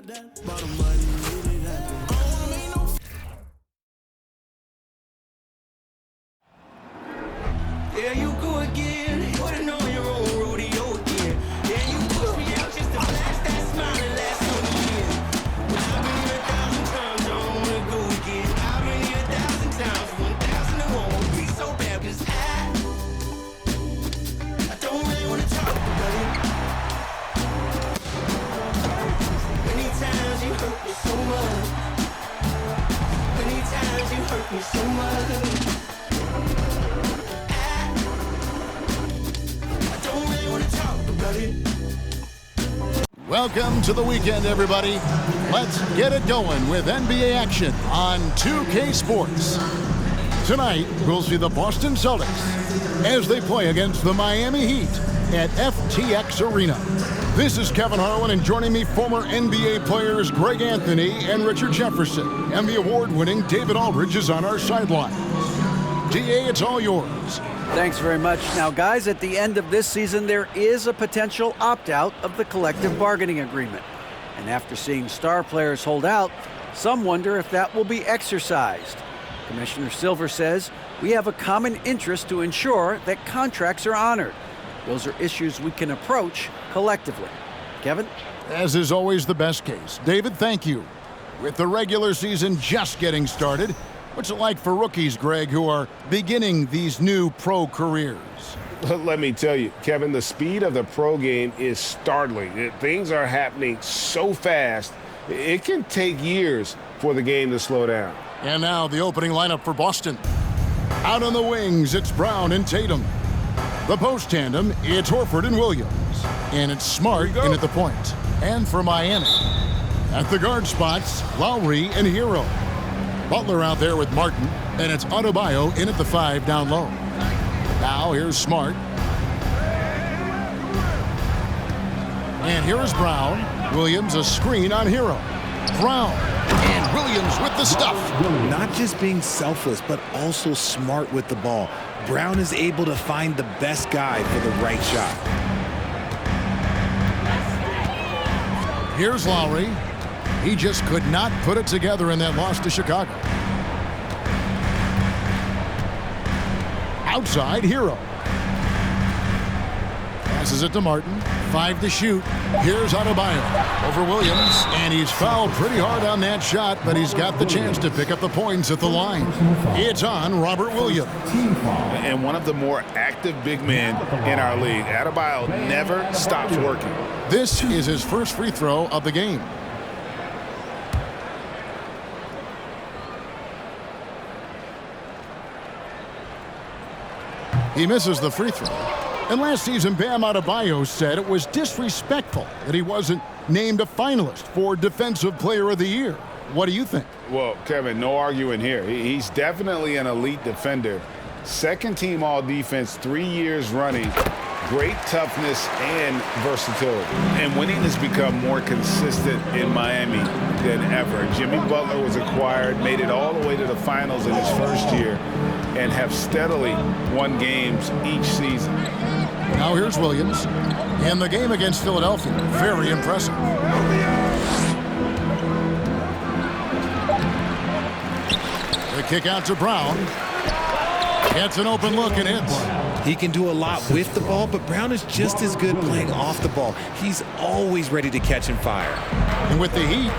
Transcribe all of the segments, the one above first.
There you go again. You wouldn't know your own rodeo again. Yeah, you push me out just to flash that smile and last on the year. I've been here 1,000 times, I don't wanna go again. I've been here 1,000 times, 1,000 it won't be so bad, 'cause I don't really wanna talk about it. Many times you hurt me so much. Many times you hurt me so much. Welcome to the weekend, everybody. Let's get it going with NBA action on 2K Sports. Tonight, we'll see the Boston Celtics as they play against the Miami Heat at FTX Arena. This is Kevin Harlan, and joining me, former NBA players Greg Anthony and Richard Jefferson. And the award-winning David Aldridge is on our sideline. DA, it's all yours. Thanks very much. Now, guys, at the end of this season, there is a potential opt-out of the collective bargaining agreement. And after seeing star players hold out, some wonder if that will be exercised. Commissioner Silver says we have a common interest to ensure that contracts are honored. Those are issues we can approach collectively. Kevin? As is always the best case. David, thank you. With the regular season just getting started, what's it like for rookies, Greg, who are beginning these new pro careers? Let me tell you, Kevin, the speed of the pro game is startling. Things are happening so fast, it can take years for the game to slow down. And now the opening lineup for Boston. Out on the wings, it's Brown and Tatum. The post tandem, it's Horford and Williams. And it's Smart in at the point. And for Miami, at the guard spots, Lowry and Hero. Butler out there with Martin, and it's Adebayo in at the 5 down low. Now here's Smart. And here is Brown. Williams a screen on Hero. Brown and Williams with the stuff. Not just being selfless, but also smart with the ball. Brown is able to find the best guy for the right shot. Here's Lowry. He just could not put it together in that loss to Chicago. Outside, Hero. Passes it to Martin. 5 to shoot. Here's Adebayo over Williams, and he's fouled pretty hard on that shot, but he's got the chance to pick up the points at the line. It's on Robert Williams. And one of the more active big men in our league. Adebayo never stops working. This is his first free throw of the game. He misses the free throw. And last season, Bam Adebayo said it was disrespectful that he wasn't named a finalist for Defensive Player of the Year. What do you think? Well, Kevin, no arguing here. He's definitely an elite defender. Second team all-defense 3 years running. Great toughness and versatility. And winning has become more consistent in Miami than ever. Jimmy Butler was acquired, made it all the way to the finals in his first year, and have steadily won games each season. Now here's Williams. In the game against Philadelphia, very impressive. The kick out to Brown. Gets an open look and hits. He can do a lot with the ball, but Brown is just as good playing off the ball. He's always ready to catch and fire. And with the Heat,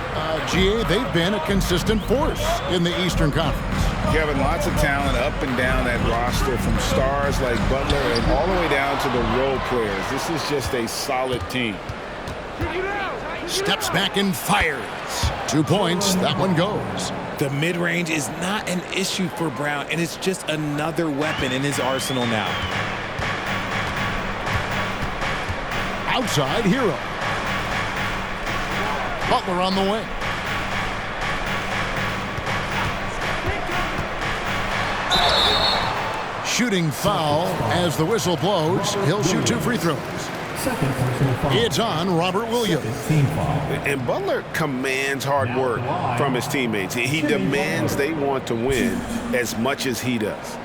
GA, they've been a consistent force in the Eastern Conference. Kevin, lots of talent up and down that roster, from stars like Butler and all the way down to the role players. This is just a solid team. Steps back and fires. 2 points, that one goes. The mid-range is not an issue for Brown, and it's just another weapon in his arsenal now. Outside, Hero. Butler on the wing. Shooting foul as the whistle blows. He'll shoot 2 free throws. It's on Robert Williams. And Butler commands hard work from his teammates. He demands they want to win as much as he does.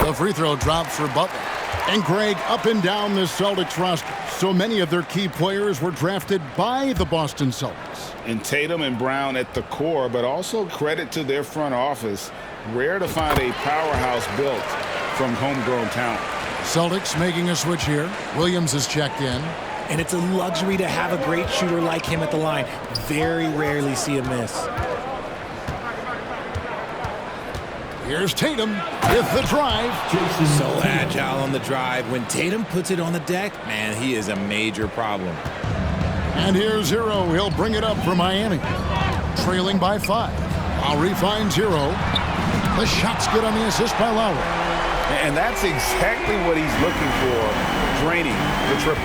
The free throw drops for Butler. And Greg, up and down the Celtics roster, so many of their key players were drafted by the Boston Celtics. And Tatum and Brown at the core, but also credit to their front office. Rare to find a powerhouse built from homegrown talent. Celtics making a switch here. Williams is checked in. And it's a luxury to have a great shooter like him at the line. Very rarely see a miss. Here's Tatum with the drive. So agile on the drive. When Tatum puts it on the deck, man, he is a major problem. And here's Hero. He'll bring it up for Miami. Trailing by 5. Lowry finds Hero. The shot's good on the assist by Lowry. And that's exactly what he's looking for, draining the triple.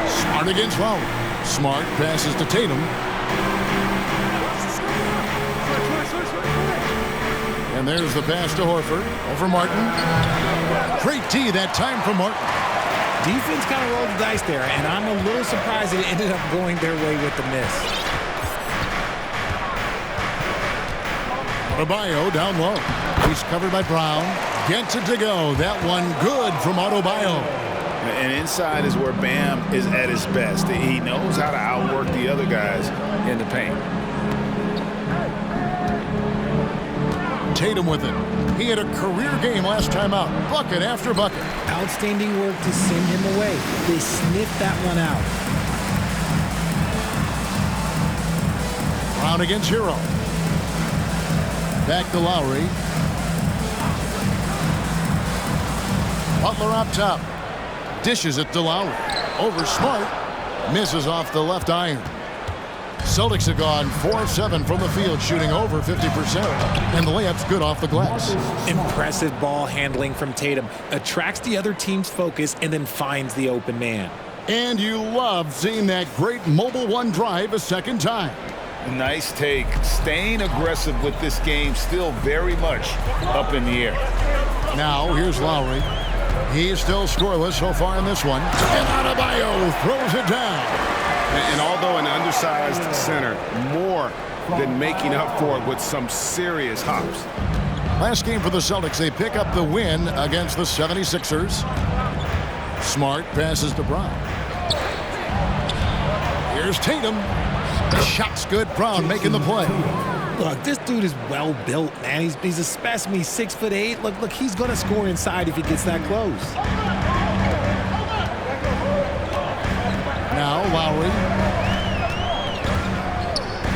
Smart against Lowry. Smart passes to Tatum. And there's the pass to Horford. Over Martin. Great D that time from Martin. Defense kind of rolled the dice there, and I'm a little surprised it ended up going their way with the miss. Adebayo down low. He's covered by Brown. Gets it to go. That one good from Adebayo. And inside is where Bam is at his best. He knows how to outwork the other guys in the paint. Tatum with it. He had a career game last time out. Bucket after bucket. Outstanding work to send him away. They sniffed that one out. Brown against Hero. Back to Lowry. Butler up top. Dishes it to Lowry. Over Smart. Misses off the left iron. Celtics have gone 4 of 7 from the field, shooting over 50%. And the layup's good off the glass. Impressive ball handling from Tatum. Attracts the other team's focus and then finds the open man. And you love seeing that great mobile one drive a second time. Nice take. Staying aggressive with this game, still very much up in the air. Now, here's Lowry. He's still scoreless so far in this one. And Adebayo throws it down. And although an undersized center, more than making up for it with some serious hops. Last game for the Celtics, they pick up the win against the 76ers. Smart passes to Brown. Here's Tatum. The shot's good. Brown making the play. Look, this dude is well built, man. He's a specimen. He's 6'8". Look, he's going to score inside if he gets that close. Now Lowry.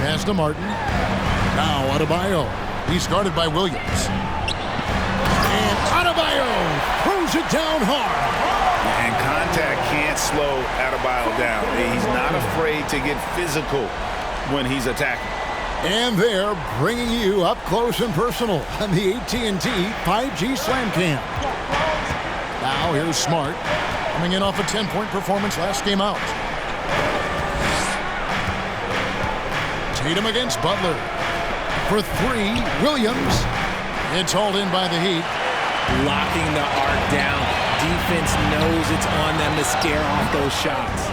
Pass to Martin. Now Adebayo. He's guarded by Williams. And Adebayo throws it down hard. And contact can't slow Adebayo down. He's not afraid to get physical when he's attacking. And they're bringing you up close and personal on the AT&T 5G Slam Cam. Now here's Smart, coming in off a 10-point performance last game out. Tatum against Butler. For 3, Williams. It's hauled in by the Heat. Locking the arc down. Defense knows it's on them to scare off those shots.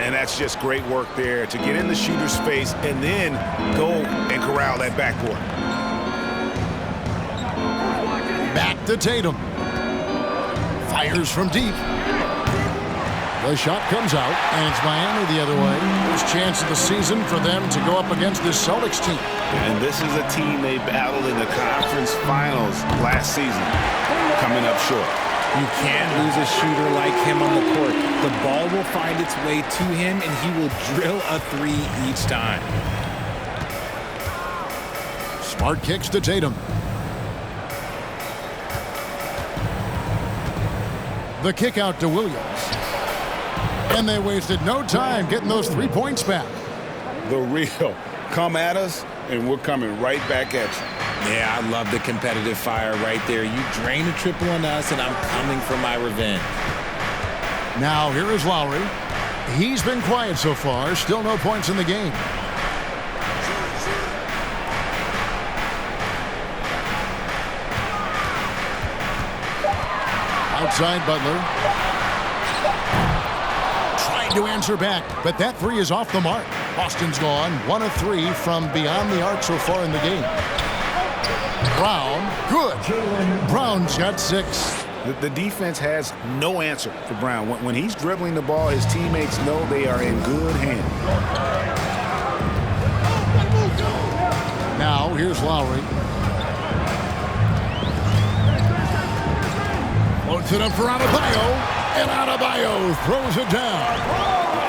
And that's just great work there to get in the shooter's face and then go and corral that backboard. Back to Tatum. Fires from deep. The shot comes out, and it's Miami the other way. First chance of the season for them to go up against this Celtics team. And this is a team they battled in the conference finals last season, coming up short. You can't lose a shooter like him on the court. The ball will find its way to him, and he will drill a 3 each time. Smart kicks to Tatum. The kick out to Williams. And they wasted no time getting those 3 points back. The real. Come at us, and we're coming right back at you. Yeah, I love the competitive fire right there. You drain a triple on us, and I'm coming for my revenge. Now, here is Lowry. He's been quiet so far. Still no points in the game. Outside Butler. Trying to answer back, but that 3 is off the mark. Boston's gone 1 of 3 from beyond the arc so far in the game. Brown, good. Brown's got 6. The defense has no answer for Brown. When he's dribbling the ball, his teammates know they are in good hands. Now, here's Lowry. Loads it up for Adebayo, and Adebayo throws it down.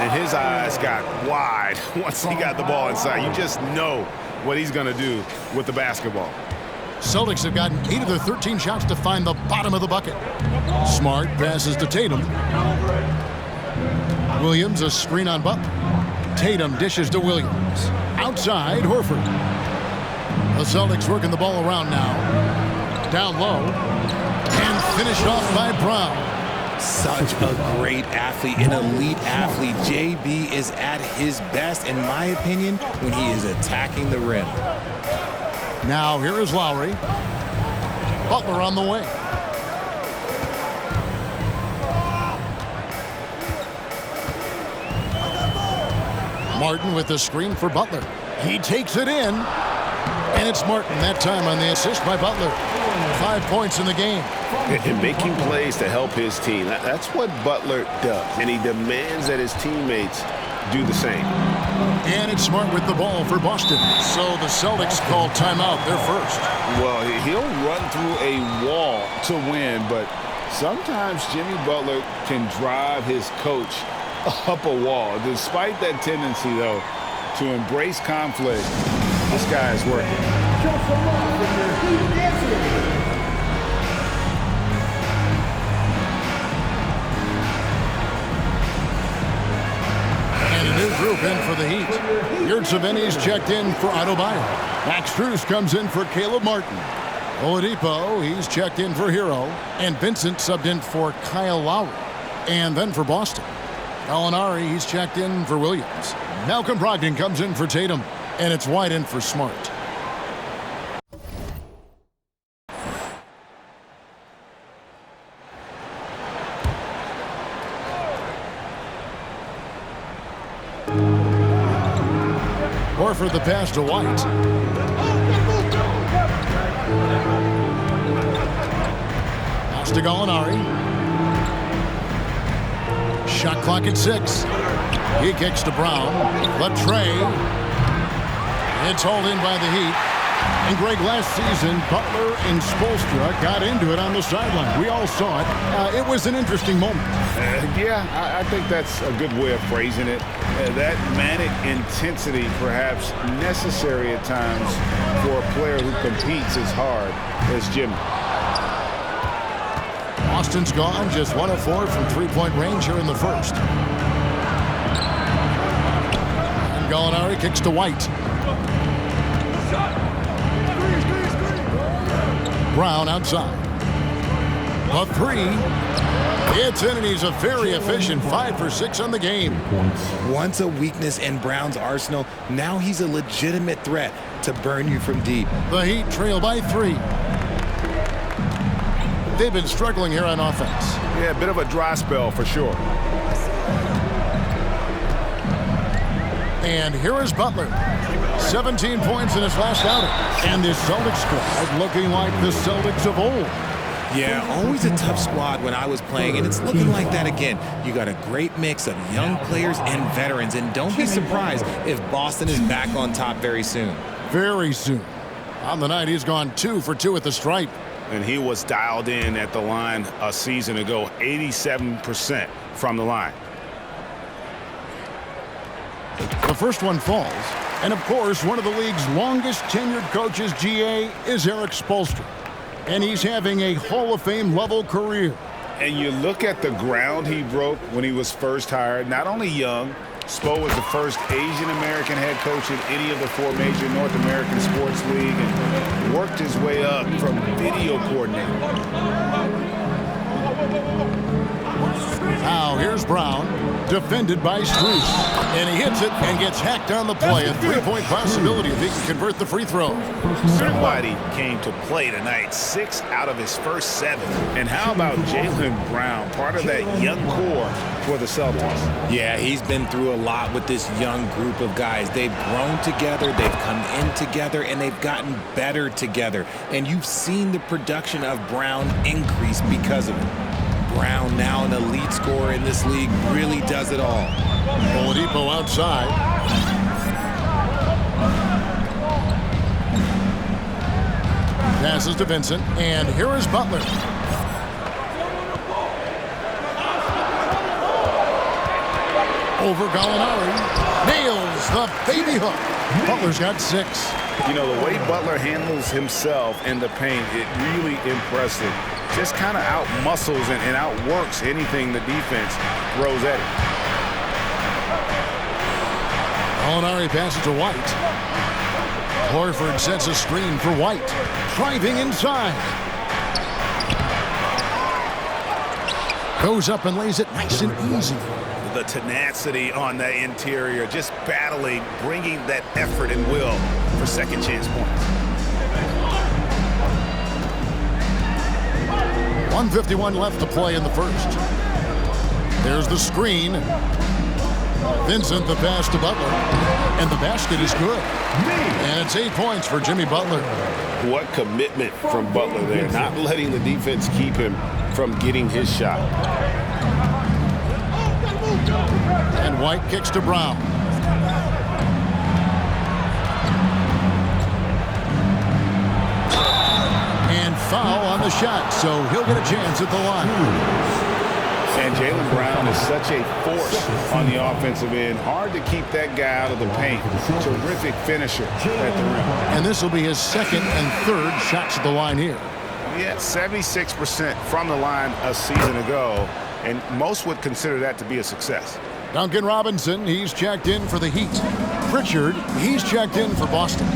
And his eyes got wide once he got the ball inside. You just know what he's going to do with the basketball. Celtics have gotten 8 of their 13 shots to find the bottom of the bucket. Smart passes to Tatum. Williams, a screen on Butler. Tatum dishes to Williams. Outside, Horford. The Celtics working the ball around now. Down low. And finished off by Brown. Such a great athlete, an elite athlete. JB is at his best, in my opinion, when he is attacking the rim. Now here is Lowry. Butler on the way. Martin with the screen for Butler. He takes it in. And it's Martin that time on the assist by Butler. 5 points in the game. And making plays to help his team. That's what Butler does. And he demands that his teammates do the same. And it's Smart with the ball for Boston. So the Celtics call timeout. They're first. Well, he'll run through a wall to win, but sometimes Jimmy Butler can drive his coach up a wall. Despite that tendency, though, to embrace conflict, this guy is working. And a new group in for the Heat. Yurtseven's checked in for Adebayo. Max Strus comes in for Caleb Martin. Oladipo, he's checked in for Hero. And Vincent subbed in for Kyle Lowry. And then for Boston, Gallinari, he's checked in for Williams. Malcolm Brogdon comes in for Tatum. And it's White in for Smart. Horford the pass to White. Pass to Gallinari. Shot clock at 6. He kicks to Brown. The tray. It's hauled in by the Heat. And Greg, last season, Butler and Spoelstra got into it on the sideline. We all saw it. It was an interesting moment. Yeah, I think that's a good way of phrasing it. That manic intensity perhaps necessary at times for a player who competes as hard as Jimmy. Boston's gone, just 1 of 4 from three-point range here in the first. And Gallinari kicks to White. Brown outside. A 3. It's in, and he's a very efficient 5 for 6 on the game. Once a weakness in Brown's arsenal, now he's a legitimate threat to burn you from deep. The Heat trail by 3. They've been struggling here on offense. Yeah, a bit of a dry spell for sure. And here is Butler. 17 points in his last outing. And this Celtics squad looking like the Celtics of old. Yeah, always a tough squad when I was playing, and it's looking like that again. You got a great mix of young players and veterans, and don't be surprised if Boston is back on top very soon. Very soon. On the night, he's gone 2 for 2 at the stripe. And he was dialed in at the line a season ago, 87% from the line. The first one falls. And, of course, one of the league's longest tenured coaches, GA, is Eric Spoelstra. And he's having a Hall of Fame level career. And you look at the ground he broke when he was first hired. Not only young, Spo was the first Asian-American head coach in any of the 4 major North American sports league and worked his way up from video coordinator. Now Now here's Brown, defended by Strus. And he hits it and gets hacked on the play. A three-point possibility if he can convert the free throw. Somebody came to play tonight, 6 out of his first 7. And how about Jaylen Brown, part of that young core for the Celtics? Yeah, he's been through a lot with this young group of guys. They've grown together, they've come in together, and they've gotten better together. And you've seen the production of Brown increase because of it. Brown, now an elite scorer in this league, really does it all. Oladipo outside. Passes to Vincent, and here is Butler. Over Gallinari. Nails the baby hook. Butler's got 6. You know, the way Butler handles himself in the paint, it really impressive. Just kind of out-muscles and outworks anything the defense throws at him. Gallinari passes to White. Horford sets a screen for White. Driving inside. Goes up and lays it nice and easy. The tenacity on the interior, just battling, bringing that effort and will for second chance points. 1:51 left to play in the first. There's the screen. Vincent the pass to Butler. And the basket is good. And it's 8 points for Jimmy Butler. What commitment from Butler there, not letting the defense keep him from getting his shot. And White kicks to Brown. And foul on the shot, so he'll get a chance at the line. And Jaylen Brown is such a force on the offensive end. Hard to keep that guy out of the paint. Terrific finisher at the rim. And this will be his second and third shots at the line here. Yeah, 76% from the line a season ago, and most would consider that to be a success. Duncan Robinson, he's checked in for the Heat. Pritchard, he's checked in for Boston.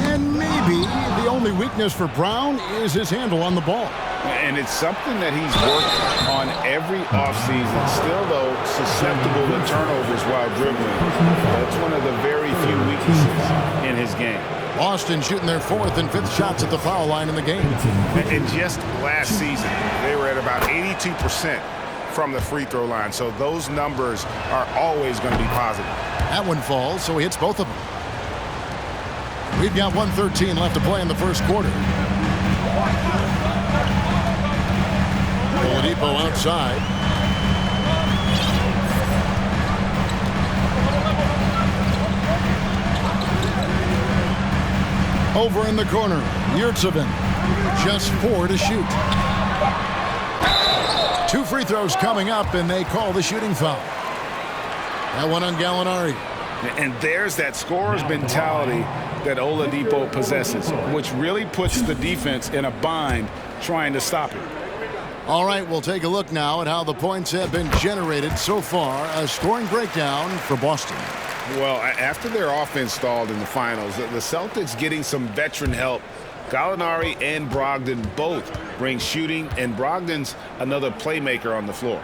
And maybe the only weakness for Brown is his handle on the ball. And it's something that he's worked on every offseason. Still, though, susceptible to turnovers while dribbling. That's one of the very few weaknesses in his game. Boston shooting their 4th and 5th shots at the foul line in the game. And just last season, they were at about 82% from the free throw line. So those numbers are always going to be positive. That one falls, so he hits both of them. We've got 1:13 left to play in the first quarter. Oladipo outside. Over in the corner, Yurtseven. Just 4 to shoot. 2 free throws coming up, and they call the shooting foul. That one on Gallinari. And there's that scorer's mentality that Oladipo possesses, which really puts the defense in a bind trying to stop him. All right, we'll take a look now at how the points have been generated so far. A scoring breakdown for Boston. Well, after their offense stalled in the finals, the Celtics getting some veteran help. Gallinari and Brogdon both bring shooting, and Brogdon's another playmaker on the floor.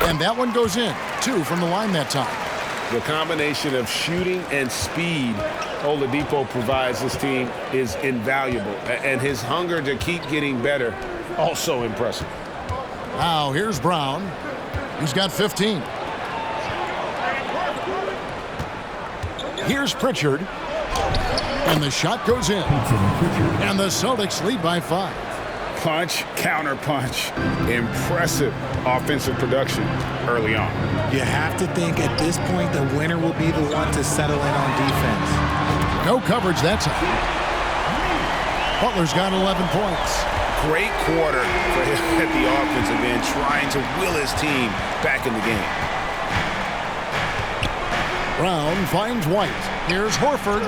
And that one goes in. 2 from the line that time. The combination of shooting and speed Oladipo provides this team is invaluable. And his hunger to keep getting better, also impressive. Now, here's Brown. He's got 15. Here's Pritchard. And the shot goes in. And the Celtics lead by 5. Punch, counter punch. Impressive offensive production early on. You have to think at this point the winner will be the one to settle in on defense. No coverage that time. Butler's got 11 points. Great quarter for him at the offensive end, trying to will his team back in the game. Brown finds White. Here's Horford.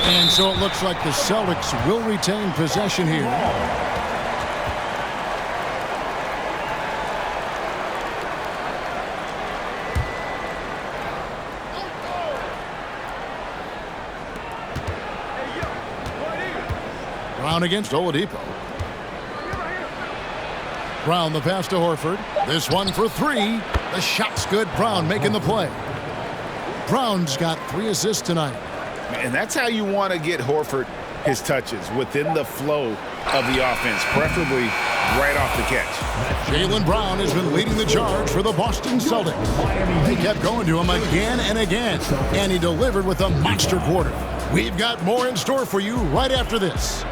And so it looks like the Celtics will retain possession here. Brown against Oladipo. Brown the pass to Horford. This one for three. The shot's good. Brown making the play. Brown's got 3 assists tonight. And that's how you want to get Horford his touches, within the flow of the offense, preferably right off the catch. Jaylen Brown has been leading the charge for the Boston Celtics. They kept going to him again and again, and he delivered with a monster quarter. We've got more in store for you right after this.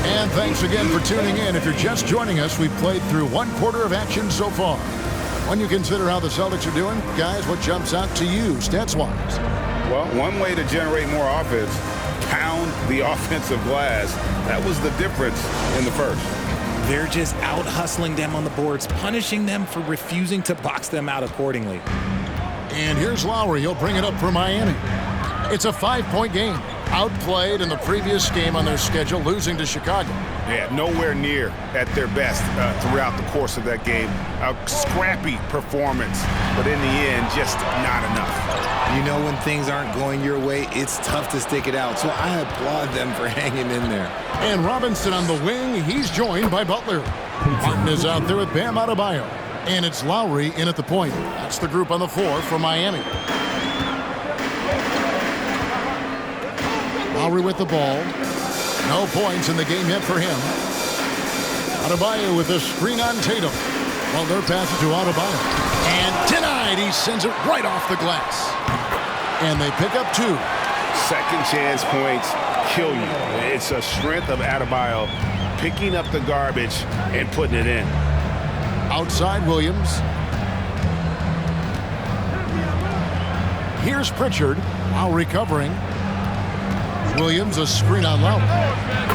And thanks again for tuning in. If you're just joining us, we've played through 1/4 of action so far. When you consider how the Celtics are doing, guys, what jumps out to you stats-wise? Well, one way to generate more offense, pound the offensive glass. That was the difference in the first. They're just out hustling them on the boards, punishing them for refusing to box them out accordingly. And here's Lowry. He'll bring it up for Miami. It's a 5-point game. Outplayed in the previous game on their schedule, losing to Chicago. Yeah, nowhere near at their best throughout the course of that game. A scrappy performance, but in the end, just not enough. You know when things aren't going your way, it's tough to stick it out, so I applaud them for hanging in there. And Robinson on the wing. He's joined by Butler. Martin is out there with Bam Adebayo. And it's Lowry in at the point. That's the group on the floor for Miami. Lowry with the ball. No points in the game yet for him. Adebayo with a screen on Tatum. Butler passes to Adebayo. And denied. He sends it right off the glass. And they pick up 2. Second chance points kill you. It's a strength of Adebayo picking up the garbage and putting it in. Outside Williams. Here's Pritchard. Lowry covering. Williams a screen on Lowry.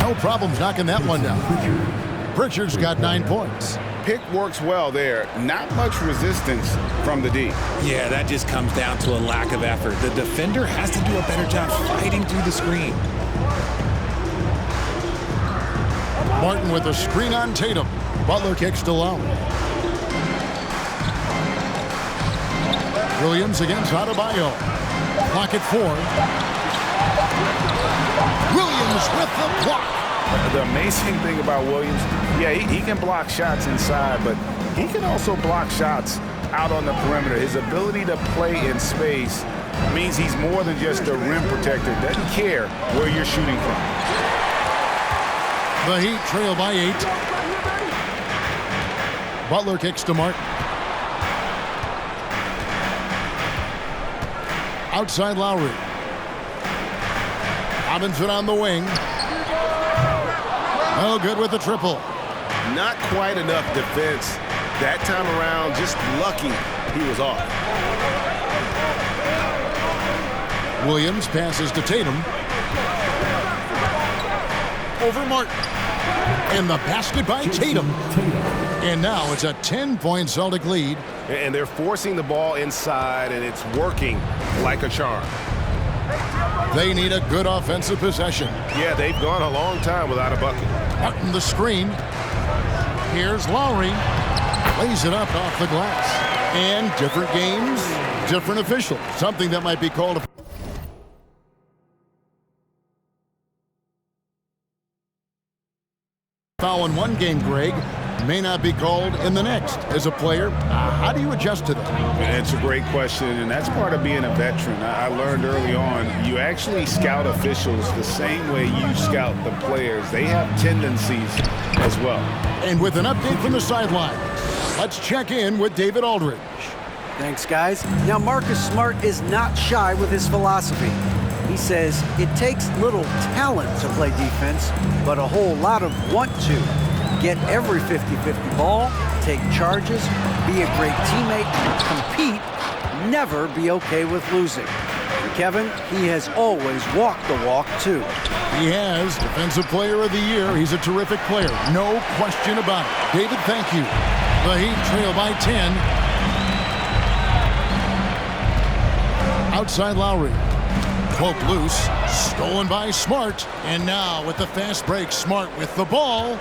No problems knocking that one down. Pritchard's got 9 points. Pick works well there. Not much resistance from the D. Yeah, that just comes down to a lack of effort. The defender has to do a better job fighting through the screen. Martin with a screen on Tatum. Butler kicks to Lowry. Williams against Adebayo. Clock at 4. Williams with the block. The amazing thing about Williams, yeah, he can block shots inside, but he can also block shots out on the perimeter. His ability to play in space means he's more than just a rim protector. Doesn't care where you're shooting from. The Heat trail by 8. Butler kicks to Martin. Outside Lowry. Robinson on the wing. No good with the triple. Not quite enough defense that time around. Just lucky he was off. Williams passes to Tatum. Over Martin. And the basket by Tatum. And now it's a 10-point Celtic lead. And they're forcing the ball inside, and it's working like a charm. They need a good offensive possession. Yeah, they've gone a long time without a bucket. Martin the screen. Here's Lowry. Lays it up off the glass. And different games, different officials. Something that might be called a foul in one game, Greg, may not be called in the next. As a player, how do you adjust to that? It's a great question, and that's part of being a veteran. I learned early on, you actually scout officials the same way you scout the players. They have tendencies as well. And with an update from the sideline, let's check in with David Aldridge. Thanks, guys. Now, Marcus Smart is not shy with his philosophy. He says it takes little talent to play defense, but a whole lot of want to. Get every 50-50 ball, take charges, be a great teammate, compete, never be okay with losing. And Kevin, he has always walked the walk, too. He has Defensive Player of the Year. He's a terrific player. No question about it. David, thank you. The Heat trail by 10. Outside Lowry. Poke loose, stolen by Smart, and now with the fast break, Smart with the ball.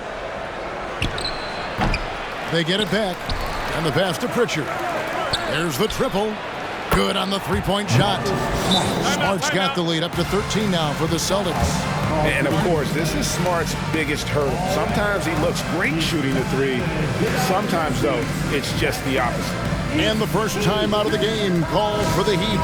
They get it back, and the pass to Pritchard. There's the triple. Good on the three-point shot. Smart's got the lead up to 13 now for the Celtics. And, of course, this is Smart's biggest hurdle. Sometimes he looks great shooting the three. Sometimes, though, it's just the opposite. And the first time out of the game called for the Heat.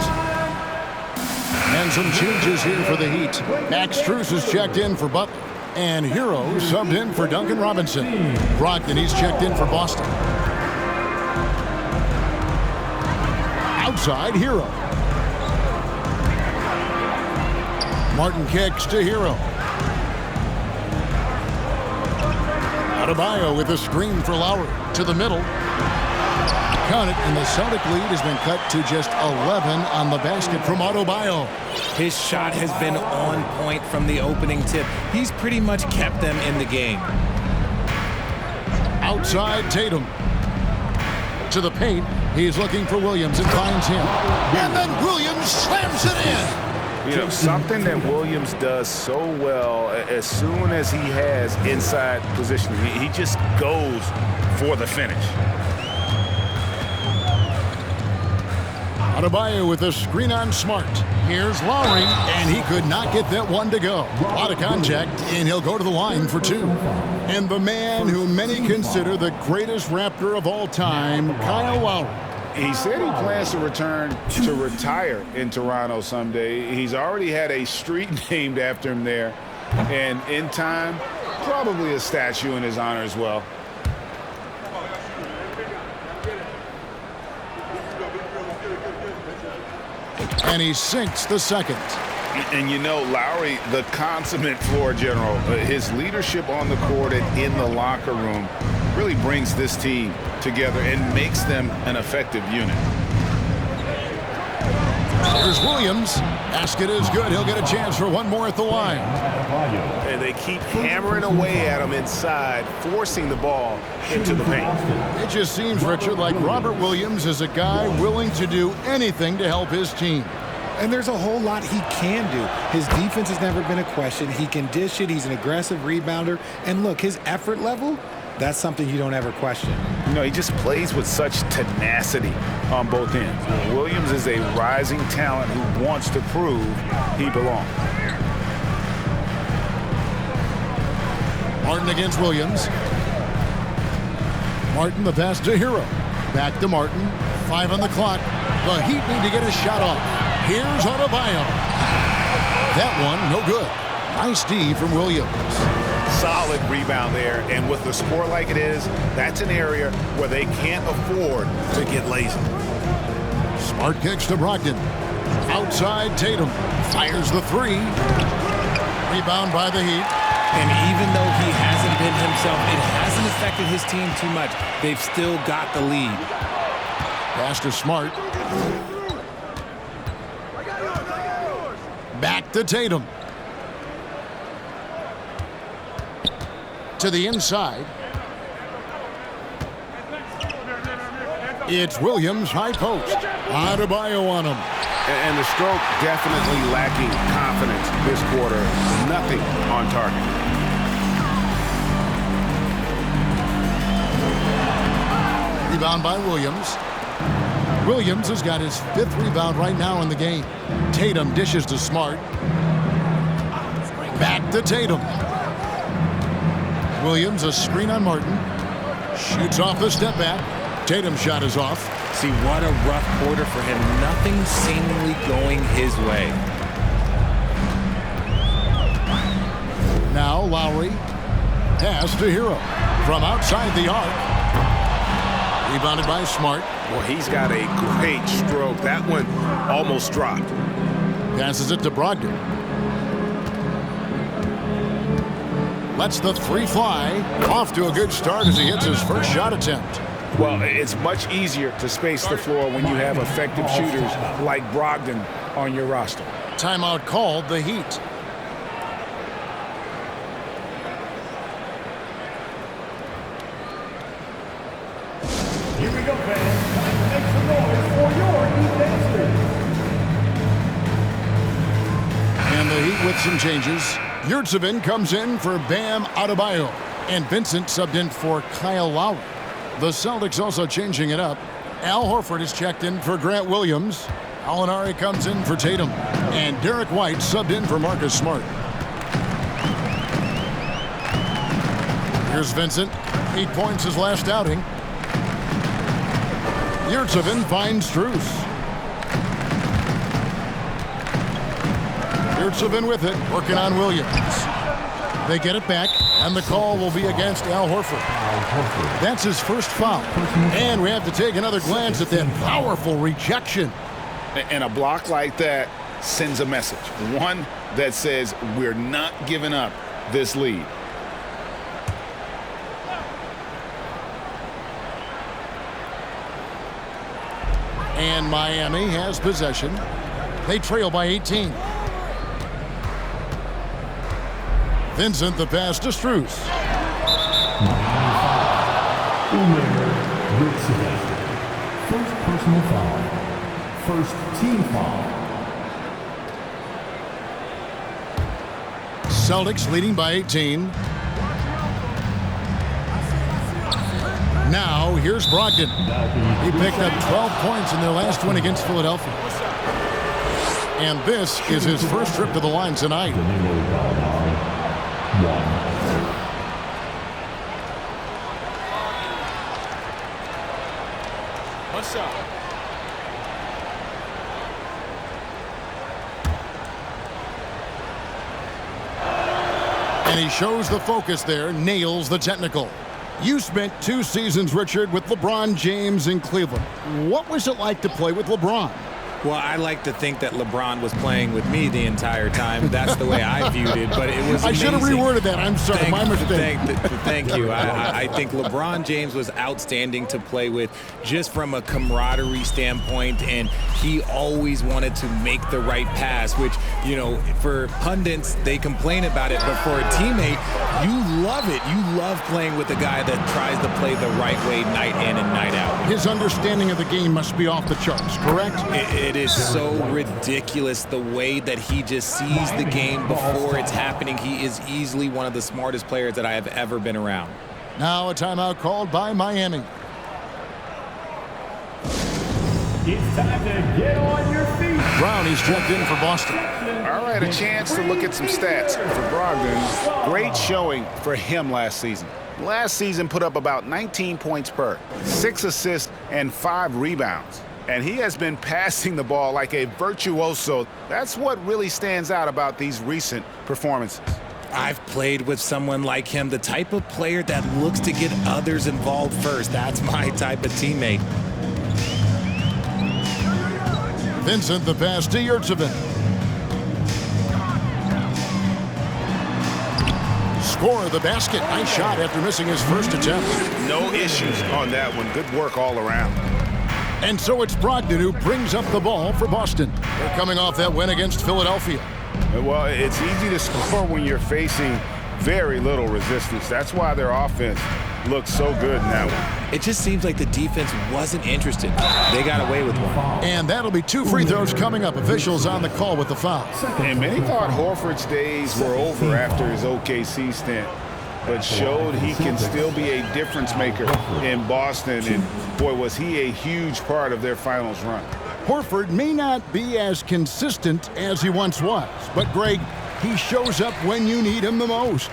And some changes here for the Heat. Max Strus is checked in for Butler. And Hero subbed in for Duncan Robinson. Brogdon, he's checked in for Boston. Outside, Hero. Martin kicks to Hero. Adebayo with a screen for Lowry. To the middle. Count it, and the Celtic lead has been cut to just 11 on the basket from Adebayo. His shot has been on point from the opening tip. He's pretty much kept them in the game. Outside Tatum. To the paint. He's looking for Williams and finds him. And then Williams slams it in. You know, something that Williams does so well, as soon as he has inside position, he just goes for the finish. Adebayo with a screen on Smart. Here's Lowry, and he could not get that one to go. A lot of contact, and he'll go to the line for two. And the man who many consider the greatest Raptor of all time, Kyle Lowry. He said he plans to return to retire in Toronto someday. He's already had a street named after him there. And in time, probably a statue in his honor as well. And he sinks the second. And you know, Lowry, the consummate floor general, his leadership on the court and in the locker room really brings this team together and makes them an effective unit. Here's Williams. Basket is good. He'll get a chance for one more at the line. And they keep hammering away at him inside, forcing the ball into the paint. It just seems, Richard, like Robert Williams is a guy willing to do anything to help his team. And there's a whole lot he can do. His defense has never been a question. He can dish it. He's an aggressive rebounder. And look, his effort level, that's something you don't ever question. You know, he just plays with such tenacity on both ends. Williams is a rising talent who wants to prove he belongs. Martin against Williams. Martin the pass to Hero. Back to Martin. 5 on the clock. The Heat need to get a shot off. Here's Adebayo. That one, no good. Nice D from Williams. Solid rebound there, and with the score like it is, that's an area where they can't afford to get lazy. Smart kicks to Brogdon. Outside Tatum. Fires the three. Rebound by the Heat. And even though he hasn't been himself, it hasn't affected his team too much. They've still got the lead. Pass to Smart. Back to Tatum. To the inside. It's Williams, high post. Adebayo on him. And the stroke definitely lacking confidence this quarter. Nothing on target. Rebound by Williams. Williams has got his 5th rebound right now in the game. Tatum dishes to Smart. Back to Tatum. Williams, a screen on Martin. Shoots off the step back. Tatum's shot is off. See, what a rough quarter for him. Nothing seemingly going his way. Now Lowry. Pass to Hero. From outside the arc. Rebounded by Smart. Well, he's got a great stroke. That one almost dropped. Passes it to Brogdon. Lets the three fly. Off to a good start as he hits his first shot attempt. Well, it's much easier to space the floor when you have effective shooters like Brogdon on your roster. Timeout called, the Heat. Here we go, fans. Make some noise for your Heat dancers. the Heat with some changes. Yurtseven comes in for Bam Adebayo, and Vincent subbed in for Kyle Lowry. The Celtics also changing it up. Al Horford is checked in for Grant Williams. Alinari comes in for Tatum, and Derek White subbed in for Marcus Smart. Here's Vincent. 8 points his last outing. Yurtseven finds Strus. Yurtseven with it, working on Williams. They get it back, and the call will be against Al Horford. That's his first foul. And we have to take another glance at that powerful rejection. And a block like that sends a message. One that says we're not giving up this lead. And Miami has possession. They trail by 18. Vincent the pass to Strus. First personal foul. First team foul. Celtics leading by 18. Now here's Brogdon. He picked up 12 points in their last win against Philadelphia. And this is his first trip to the line tonight. What's up? And he shows the focus there, nails the technical. You spent 2 seasons, Richard, with LeBron James in Cleveland. What was it like to play with LeBron? Well, I like to think that LeBron was playing with me the entire time. That's the way I viewed it, but it was amazing. I should have reworded that. I'm sorry, my mistake. Thank you. I think LeBron James was outstanding to play with just from a camaraderie standpoint, and he always wanted to make the right pass, which, you know, for pundits, they complain about it, but for a teammate, you love it. You love playing with a guy that tries to play the right way night in and night out. His understanding of the game must be off the charts, correct? It is so ridiculous the way that he just sees the game before it's happening. He is easily one of the smartest players that I have ever been around. Now a timeout called by Miami. It's time to get on your feet. Brown, he's checked in for Boston. All right, a chance to look at some stats for Brogdon. Great showing for him last season. Last season put up about 19 points per, 6 assists, and 5 rebounds. And he has been passing the ball like a virtuoso. That's what really stands out about these recent performances. I've played with someone like him, the type of player that looks to get others involved first. That's my type of teammate. Vincent the pass to Yurtseven. Score the basket. Nice shot after missing his first attempt. No issues on that one. Good work all around. And so it's Brogdon who brings up the ball for Boston. They're coming off that win against Philadelphia. Well, it's easy to score when you're facing very little resistance. That's why their offense looks so good in that one. It just seems like the defense wasn't interested. They got away with one. And that'll be 2 free throws coming up. Officials on the call with the foul. And many thought Horford's days were over after his OKC stint, but showed he can still be a difference maker in Boston. And boy, was he a huge part of their finals run. Horford may not be as consistent as he once was, but Greg, he shows up when you need him the most.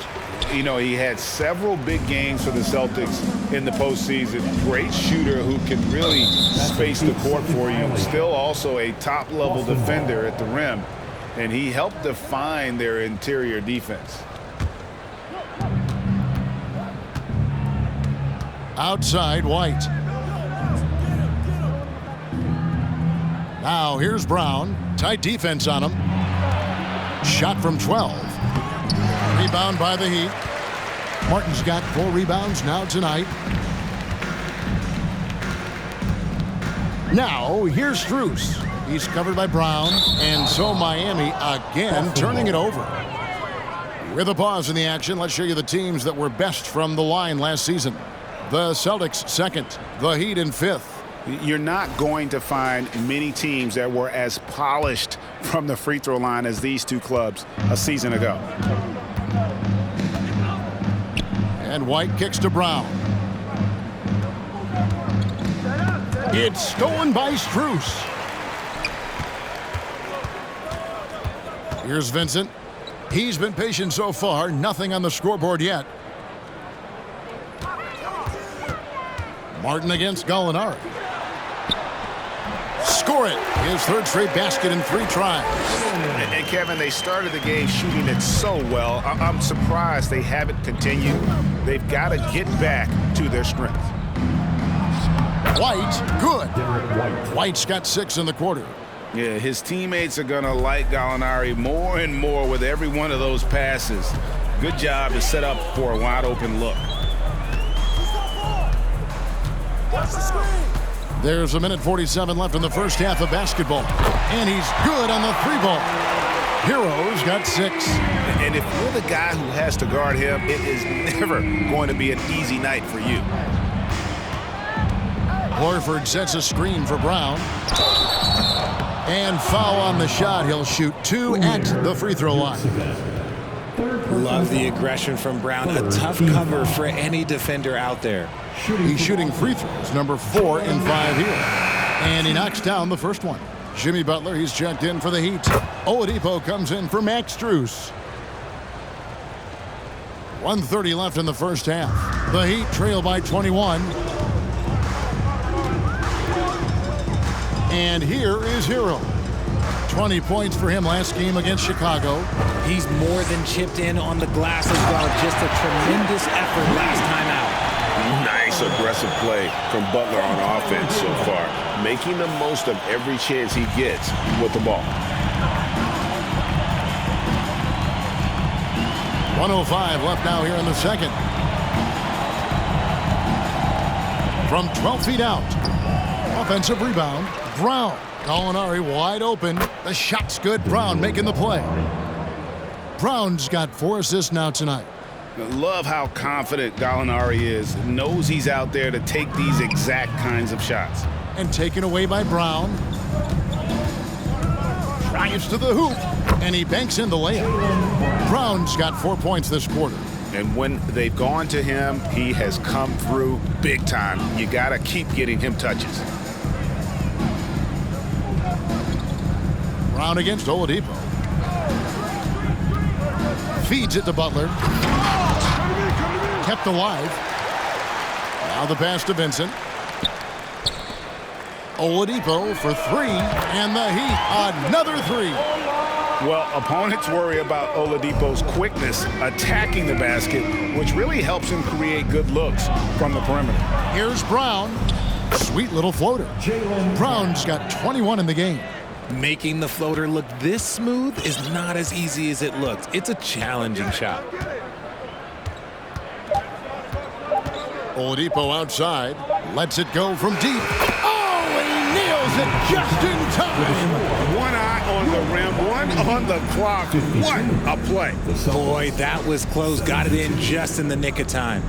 You know, he had several big games for the Celtics in the postseason. Great shooter who can really space the court for you. Still also a top-level defender at the rim, and he helped define their interior defense. Outside, White. Now here's Brown. Tight defense on him. Shot from 12. Rebound by the Heat. Martin's got 4 rebounds now tonight. Now here's Strus. He's covered by Brown, and so Miami again turning it over. With a pause in the action, let's show you the teams that were best from the line last season. The Celtics second, the Heat in 5th, You're not going to find many teams that were as polished from the free throw line as these two clubs a season ago. And White kicks to Brown. It's stolen by Strus. Here's Vincent. He's been patient so far. Nothing on the scoreboard yet. Martin against Gallinari. Score it. His third straight basket in 3 tries. And Kevin, they started the game shooting it so well. I'm surprised they haven't continued. They've got to get back to their strength. White, good. White's got 6 in the quarter. Yeah, his teammates are going to like Gallinari more and more with every one of those passes. Good job to set up for a wide open look. There's a minute 47 left in the first half of basketball. And he's good on the 3-ball. Hero's got 6. And if you're the guy who has to guard him, it is never going to be an easy night for you. Horford sets a screen for Brown. And foul on the shot. He'll shoot 2 at the free throw line. Love the aggression from Brown. A tough cover for any defender out there. He's shooting free throws, number 4 in 5 here. And he knocks down the first one. Jimmy Butler, he's checked in for the Heat. Oladipo comes in for Max Strus. 1:30 left in the first half. The Heat trail by 21. And here is Hero. 20 points for him last game against Chicago. He's more than chipped in on the glass as well. Just a tremendous effort last time out. Nice aggressive play from Butler on offense so far, making the most of every chance he gets with the ball. 1:05 left now here in the second. From 12 feet out. Offensive rebound. Brown. Gallinari wide open. The shot's good. Brown making the play. Brown's got 4 assists now tonight. Love how confident Gallinari is. Knows he's out there to take these exact kinds of shots. And taken away by Brown. Drives to the hoop. And he banks in the layup. Brown's got 4 points this quarter. And when they've gone to him, he has come through big time. You got to keep getting him touches. Brown against Oladipo. Feeds it to Butler. Kept alive. Now the pass to Vincent. Oladipo for 3. And the Heat, another 3. Well, opponents worry about Oladipo's quickness attacking the basket, which really helps him create good looks from the perimeter. Here's Brown. Sweet little floater. Brown's got 21 in the game. Making the floater look this smooth is not as easy as it looks. It's a challenging shot. Oladipo outside. Lets it go from deep. Oh, he nails it just in time. One eye on the rim, one on the clock. What a play. Boy, that was close. Got it in just in the nick of time.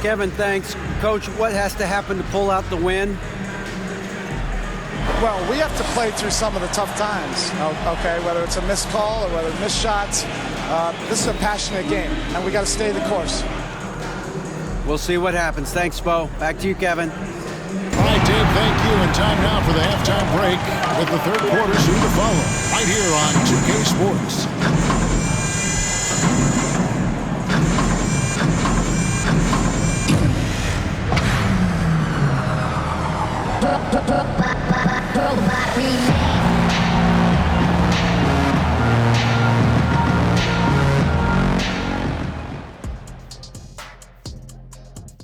Kevin, thanks. Coach, what has to happen to pull out the win? Well, we have to play through some of the tough times, okay, whether it's a missed call or whether missed shots. This is a passionate game, and we got to stay the course. We'll see what happens. Thanks, Bo. Back to you, Kevin. All right, Dave, thank you. And time now for the halftime break with the third quarter soon to follow. Right here on 2K Sports. Robot